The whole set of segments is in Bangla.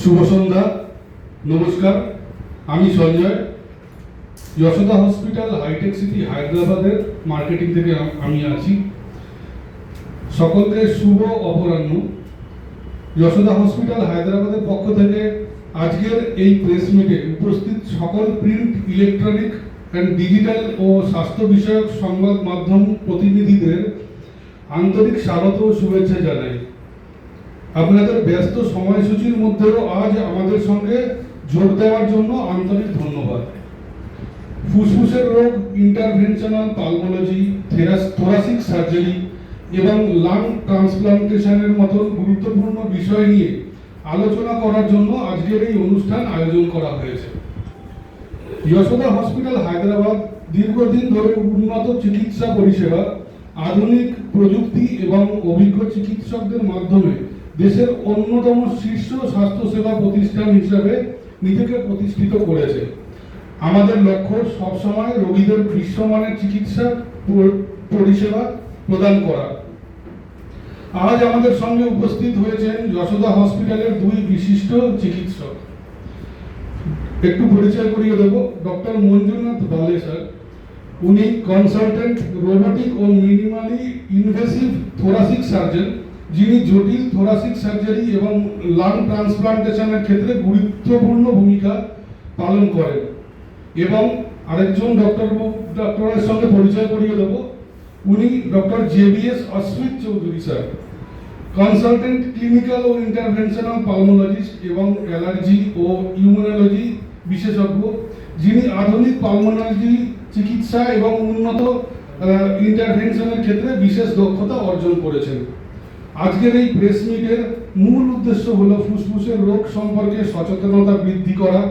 শুভ সন্ধ্যা, নমস্কার। আমি সঞ্জয়, যশোদা হসপিটাল হাইটেক সিটি হায়দ্রাবাদের মার্কেটিং থেকে আমি আছি। সকলকে শুভ অপরাহ্ন। যশোদা হসপিটাল হায়দ্রাবাদের পক্ষ থেকে আজকের এই প্রেস মিটে উপস্থিত সকল প্রিন্ট, ইলেকট্রনিক অ্যান্ড ডিজিটাল ও স্বাস্থ্য বিষয়ক সংবাদ মাধ্যম প্রতিনিধিদের আন্তরিক স্বাগত ও শুভেচ্ছা জানাই। আপনাদের ব্যস্ত সময়সূচির মধ্যেও আজ আমাদের সঙ্গে যোগ দেওয়ার জন্য আন্তরিক ধন্যবাদ। ফুসফুসের রোগ, ইন্টারভেনশনাল পালমোলজি, থোরাসিক সার্জারি এবং লাং ট্রান্সপ্লান্টেশনের মতো গুরুত্বপূর্ণ বিষয় নিয়ে আলোচনা করার জন্য আজকের এই অনুষ্ঠান আয়োজন করা হয়েছে। যশোদা হসপিটাল হায়দ্রাবাদ দীর্ঘদিন ধরে উন্নত চিকিৎসা পরিষেবা, আধুনিক প্রযুক্তি এবং অভিজ্ঞ চিকিৎসকদের মাধ্যমে দেশের অন্যতম শীর্ষ স্বাস্থ্যসেবা প্রতিষ্ঠান হিসাবে নিজেকে প্রতিষ্ঠিত করেছে। আমাদের লক্ষ্য সবসময় রোগীদের বিশ্বমানের চিকিৎসা পরিষেবা প্রদান করা। আজ আমাদের সঙ্গে উপস্থিত হয়েছেন যশোদা হসপিটালের দুই বিশিষ্ট চিকিৎসক। একটু পরিচয় করিয়ে দেব। ডক্টর মঞ্জুনাথ বালে স্যার, উনি কনসালটেন্ট রোবোটিক ও মিনিমালি ইনভেসিভ থোরাসিক সার্জন, যিনি জটিল থোরাসিক সার্জারি এবং লাং ট্রান্সপ্লান্টেশনের ক্ষেত্রে গুরুত্বপূর্ণ ভূমিকা পালন করেন। এবং আরেকজন ডক্টরের সঙ্গে পরিচয় করিয়ে দেব। উনি doctor JBS Ashwit Chowdhury sir, consultant clinical ও ইন্টারভেনশনাল পালমোলজিস্ট এবং অ্যালার্জি ও ইমিউনোলজি বিশেষজ্ঞ, যিনি আধুনিক পালমোলজি চিকিৎসা এবং উন্নত ইন্টারভেনশনের ক্ষেত্রে বিশেষ দক্ষতা অর্জন করেছেন। আজকের এই প্রেস মিটের মূল উদ্দেশ্য হলো ফুসফুসের রোগ সম্পর্কে সচেতনতা বৃদ্ধি করা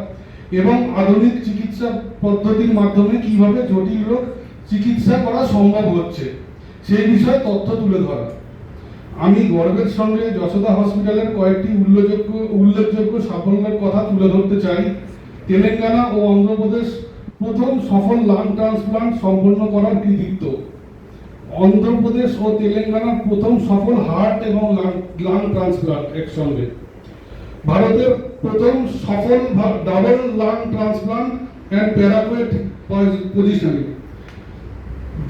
এবং আধুনিক চিকিৎসা পদ্ধতির মাধ্যমে কিভাবে জটিল রোগ চিকিৎসা করা সম্ভব হচ্ছে সেই বিষয়ে তথ্য তুলে ধরা। আমি গর্বের সঙ্গে যশোদা হসপিটালের কয়েকটি উল্লেখযোগ্য সাফল্যের কথা তুলে ধরতে চাই। তেলেঙ্গানা ও অন্ধ্রপ্রদেশ প্রথম সফল লাং ট্রান্সপ্লান্ট সম্পন্ন করার কৃতিত্ব। অন্ধ্রপ্রদেশ ও তেলেঙ্গানার প্রথম সফল হার্ট এবং লাং ট্রান্সপ্লান্ট একসঙ্গে। ভারতের প্রথম সফল double lung transplant and paraquat positioning.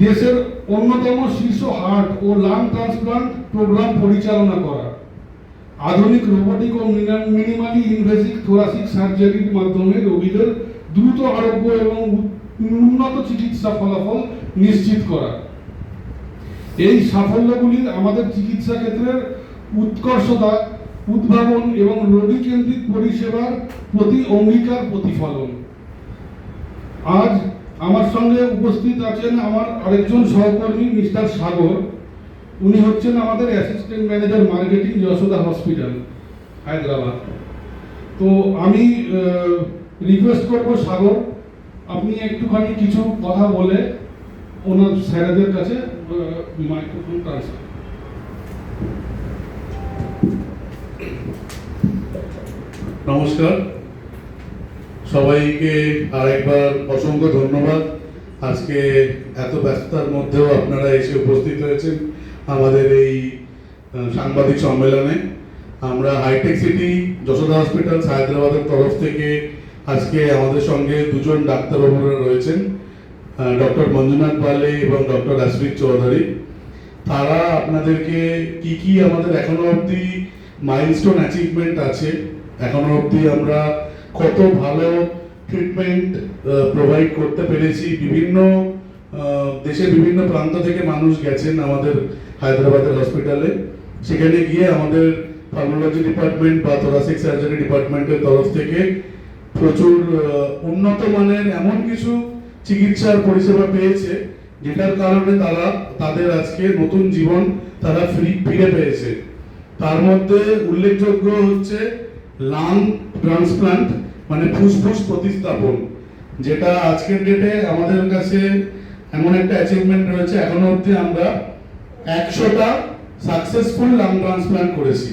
দেশের অন্যতম শীর্ষ হার্ট ও লাং ট্রান্সপ্লান্ট প্রোগ্রাম পরিচালনা করা। আধুনিক রোবোটিক ও মিনিমালি ইনভেসিভ থোরাসিক সার্জারির মাধ্যমে রোগীদের দ্রুত আরোগ্য এবং উন্নত চিকিৎসা ফলাফল নিশ্চিত করা। এই সাফল্যগুলির আমাদের চিকিৎসা ক্ষেত্রের উৎকর্ষতা, উদ্ভাবন এবং রোগী কেন্দ্রিক পরিষেবার প্রতি অঙ্গীকার প্রতিফলন। আজ আমার সঙ্গে উপস্থিত আছেন আমার আরেকজন সহকর্মী মিস্টার সাগর। উনি হচ্ছেন আমাদের assistant manager marketing, Yashoda hospital Hyderabad. তো আমি রিকোয়েস্ট করব সাগর, আপনি একটুখানি কিছু কথা বলে ওনার স্যারেদের কাছে মাইক্রোফোন ট্রান্সফার। নমস্কার সবাইকে, আরেকবার অসংখ্য ধন্যবাদ। আজকে এত ব্যস্ততার মধ্যেও আপনারা এসে উপস্থিত হয়েছেন আমাদের এই সাংবাদিক সম্মেলনে। আমরা হাইটেক সিটি যশোদা হসপিটাল হায়দ্রাবাদের তরফ থেকে আজকে আমাদের সঙ্গে দুজন ডাক্তারবাবুরা রয়েছেন, ডক্টর মঞ্জুনাথ বালে এবং ডক্টর অশ্বিত চৌধুরী। তারা আপনাদেরকে কি আমাদের এখনো অবধি মাইলস্টোন অ্যাচিভমেন্ট আছে, এখনো অবধি আমরা কত ভালো ট্রিটমেন্ট প্রোভাইড করতে পেরেছি। বিভিন্ন দেশের বিভিন্ন প্রান্ত থেকে মানুষ গেছেন আমাদের হায়দ্রাবাদের হসপিটালে। সেখানে গিয়ে আমাদের পালমোলজি ডিপার্টমেন্ট বা থোরাসিক সার্জারি ডিপার্টমেন্টের তরফ থেকে প্রচুর উন্নত মানের এমন কিছু চিকিৎসার পরিষেবা পেয়েছে, যেটার কারণে তারা তাদের আজকে নতুন জীবন তারা ফিরে পেয়েছে। তার মধ্যে উল্লেখযোগ্য হচ্ছে লাং ট্রান্সপ্লান্ট, মানে ফুসফুস প্রতিস্থাপন, যেটা আজকের ডেটে আমাদের কাছে এমন একটা অ্যাচিভমেন্ট রয়েছে। এখনো অবধি আমরা 100টা সাকসেসফুল লাং ট্রান্সপ্লান্ট করেছি।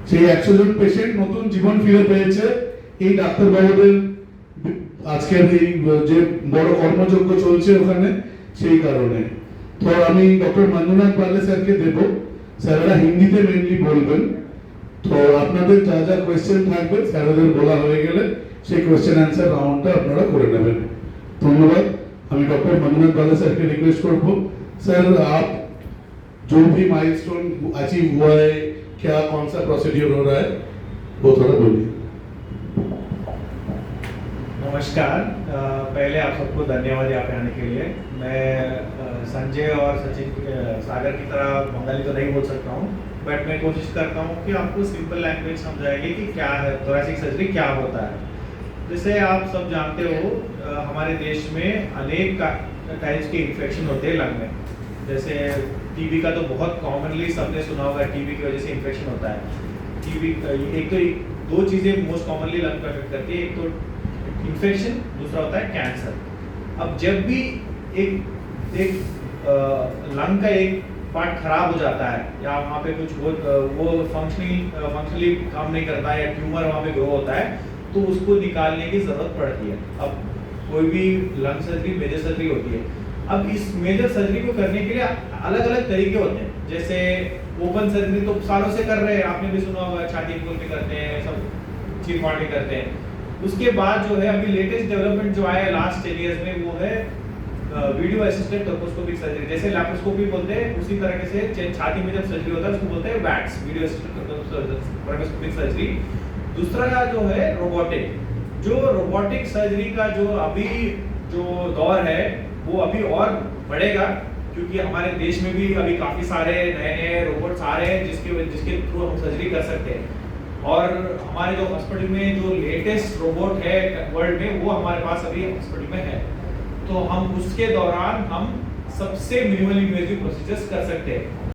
সেই 100 জন পেশেন্ট নতুন জীবন ফিরে পেয়েছে এই ডাক্তারবাবুদের আজকের এই যে বড় কর্মযজ্ঞ চলছে ওখানে, সেই কারণে। তো আমি ডক্টর মঞ্জুনাথ বালে স্যারকে দেব, স্যারেরা হিন্দিতে মেনলি বলবেন। তো আপনাদের যা যা কোয়েশ্চেন থাকবে স্যারদের বলা হয়ে গেলে সেই কোয়েশ্চেন অ্যান্সার রাউন্ডটা আপনারা করে নেবেন। धन्यवाद। আমি डॉक्टर मंजुनाथ बाला सर के रिक्वेस्ट करबो, सर आप जो भी माइलस्टोन अचीव हुआ है, क्या कौन सा प्रोसीड्यूर हो रहा है, वो थोड़ा बोलिए। नमस्कार, पहले आप सबको धन्यवाद यहाँ पे आने के लिए। मैं संजय और सचिन सागर की तरह बंगाली तो नहीं बोल सकता हूँ, बट मैं कोशिश करता हूँ कि आपको सिंपल लैंग्वेज समझाएंगे कि क्या है थोरेसिक सर्जरी, क्या होता है। जैसे आप सब जानते हो, हमारे देश में अनेक टाइप्स के इन्फेक्शन होते हैं लंग में। जैसे टीबी का तो बहुत कॉमनली सबने सुना होगा, टीबी की वजह से इन्फेक्शन होता है। टीबी एक तो दो चीज़ें मोस्ट कॉमनली लंग को अफेक्ट करती है, एक तो इन्फेक्शन, दूसरा होता है कैंसर। अब जब भी एक लंग का एक पार्ट खराब हो जाता है या वहाँ पे कुछ वो फंक्शनली काम नहीं करता है या ट्यूमर वहाँ पे ग्रो होता है, तो उसको निकालने की जरूरत पड़ती है। अब कोई भी लंग सर्जरी मेजर सर्जरी होती है। अब इस मेजर सर्जरी को करने के लिए अलग अलग तरीके होते हैं। जैसे ओपन सर्जरी तो सालों से कर रहे हैं, आपने भी सुना होगा, छाती खोल के करते हैं, सब चीर फाड़ के करते हैं। उसके बाद जो है अभी लेटेस्ट डेवलपमेंट जो आया है लास्ट 10 इयर्स में, वो है वीडियो असिस्टेड टोकोस्कोपिक सर्जरी। जैसे लैप्रोस्कोपी बोलते हैं, उसी तरीके से छाती में जब सर्जरी होता है उसको बोलते हैं वैक्स, वीडियो असिस्टेड टोकोस्कोपिक सर्जरी। दूसरा जो है रोबोटिक, जो रोबोटिक सर्जरी का जो अभी जो दौर है वो अभी और बढ़ेगा, क्योंकि हमारे देश में भी अभी काफ़ी सारे नए नए रोबोट्स आ रहे हैं जिसके थ्रू हम सर्जरी कर सकते हैं। और हमारे जो हॉस्पिटल में जो लेटेस्ट रोबोट है वर्ल्ड में, वो हमारे पास अभी हॉस्पिटल में है। तो हम उसके दौरान हम सबसे मिनिमल इन्वेजिव प्रोसीजर्स कर सकते हैं।